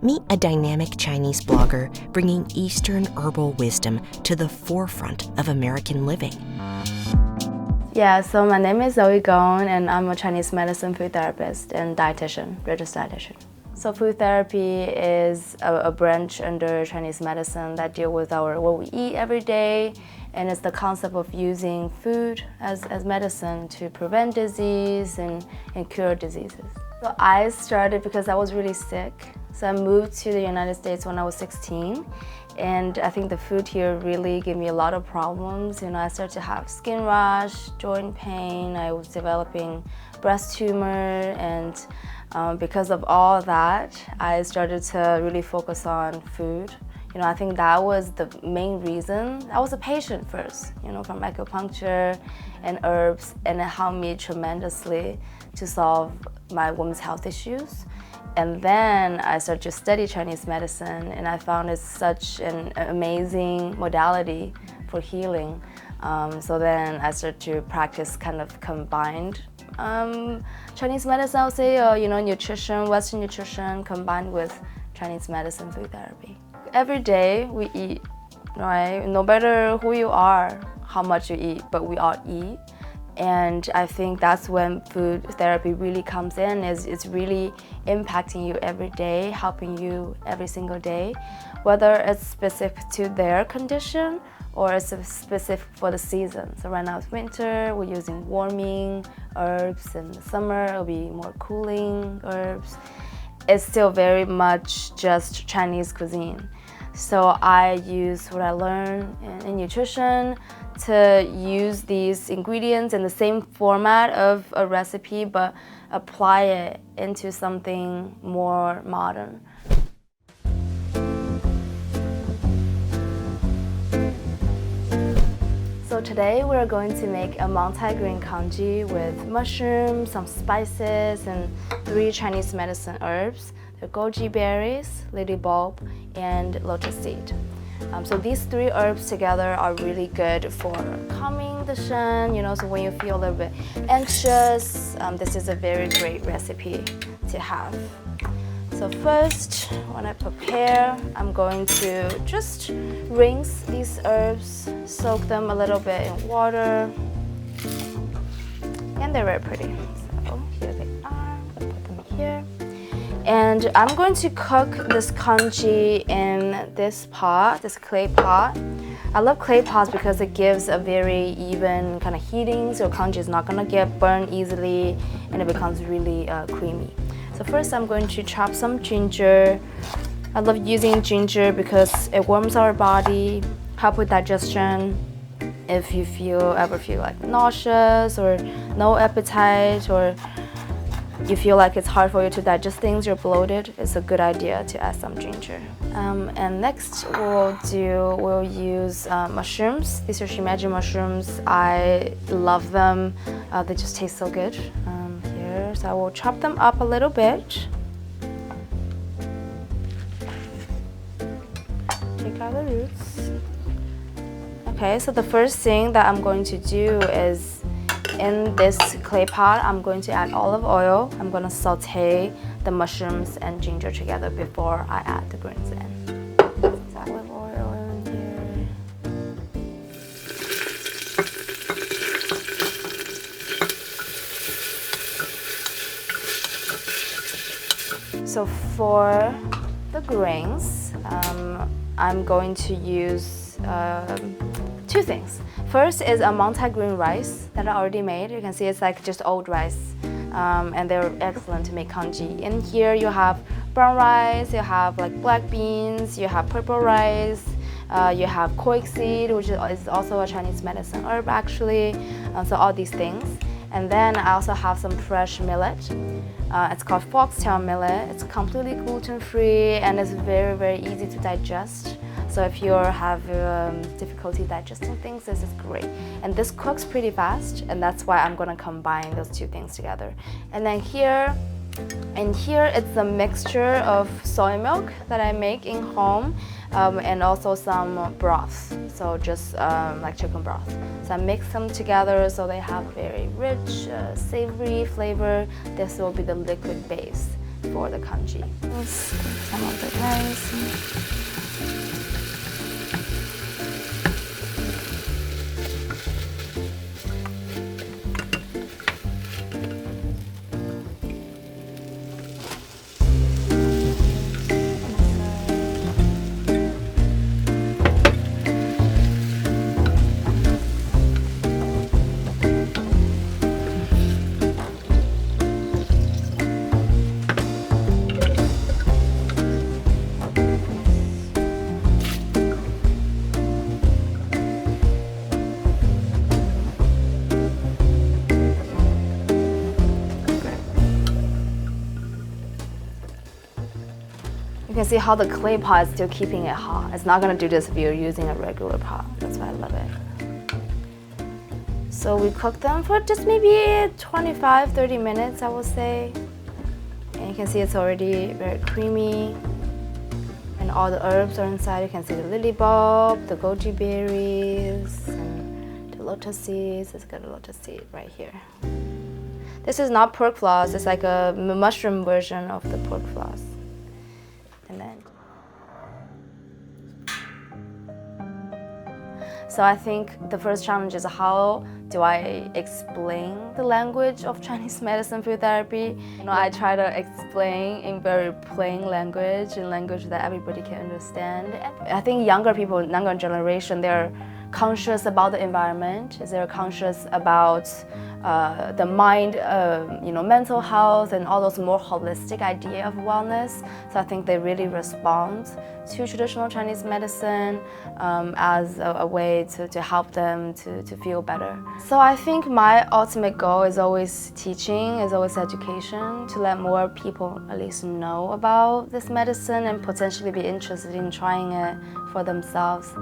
Meet a dynamic Chinese blogger bringing Eastern herbal wisdom to the forefront of American living. Yeah, so my name is Zoey Gong, and I'm a Chinese medicine food therapist and dietitian, registered dietitian. So food therapy is a branch under Chinese medicine that deal with what we eat every day, and it's the concept of using food as medicine to prevent disease and cure diseases. So I started because I was really sick. So I moved to the United States when I was 16, and I think the food here really gave me a lot of problems. You know, I started to have skin rash, joint pain, I was developing breast tumor, and because of all that, I started to really focus on food. You know, I think that was the main reason. I was a patient first, you know, from acupuncture and herbs, and it helped me tremendously to solve my women's health issues. And then I started to study Chinese medicine, and I found it's such an amazing modality for healing. So then I started to practice kind of combined Chinese medicine, I would say, you know, nutrition, Western nutrition combined with Chinese medicine food therapy. Every day we eat, right? No matter who you are, how much you eat, but we all eat. And I think that's when food therapy really comes in, is it's really impacting you every day, helping you every single day, whether it's specific to their condition or it's specific for the season. So right now it's winter, we're using warming herbs, and in the summer it'll be more cooling herbs. It's still very much just Chinese cuisine. So I use what I learned in nutrition to use these ingredients in the same format of a recipe, but apply it into something more modern. So today we're going to make a multi-grain congee with mushrooms, some spices, and 3 Chinese medicine herbs. The goji berries, lily bulb, and lotus seed. So these 3 herbs together are really good for calming the shen, you know, so when you feel a little bit anxious, this is a very great recipe to have. So first, when I prepare, I'm going to just rinse these herbs, soak them a little bit in water, and they're very pretty. So here they are, I'm gonna put them here. And I'm going to cook this congee in this pot, this clay pot. I love clay pots because it gives a very even kind of heating, so congee is not gonna get burned easily, and it becomes really creamy. So first I'm going to chop some ginger. I love using ginger because it warms our body, help with digestion. If you ever feel like nauseous or no appetite, or you feel like it's hard for you to digest things, you're bloated, it's a good idea to add some ginger. And next we'll use mushrooms. These are shimeji mushrooms. I love them. They just taste so good. Here, so I will chop them up a little bit. Take out the roots. Okay, so the first thing that I'm going to do is, in this clay pot, I'm going to add olive oil. I'm going to saute the mushrooms and ginger together before I add the greens in. So olive oil in here. So for the grains, I'm going to use 2 things. First is a multi-grain rice that I already made. You can see it's like just old rice, and they're excellent to make congee. In here you have brown rice, you have like black beans, you have purple rice, you have koik seed, which is also a Chinese medicine herb actually, so all these things. And then I also have some fresh millet. It's called foxtail millet. It's completely gluten-free and it's very, very easy to digest. So if you have difficulty digesting things, this is great. And this cooks pretty fast, and that's why I'm gonna combine those 2 things together. And then here it's a mixture of soy milk that I make in home, and also some broth, so just like chicken broth. So I mix them together so they have very rich, savory flavor. This will be the liquid base. for the congee. Some of the rice. You can see how the clay pot is still keeping it hot. It's not gonna do this if you're using a regular pot. That's why I love it. So we cook them for just maybe 25-30 minutes, I would say. And you can see it's already very creamy. And all the herbs are inside. You can see the lily bulb, the goji berries, and the lotus seeds. It's got a lotus seed right here. This is not pork floss. It's like a mushroom version of the pork floss. And then, so I think the first challenge is how do I explain the language of Chinese medicine food therapy? I try to explain in very plain language, in language that everybody can understand. I think younger people, younger generation, they're conscious about the environment. They're conscious about the mind, mental health, and all those more holistic idea of wellness. So I think they really respond to traditional Chinese medicine as a way to help them to feel better. So I think my ultimate goal is always teaching, is always education, to let more people at least know about this medicine and potentially be interested in trying it for themselves.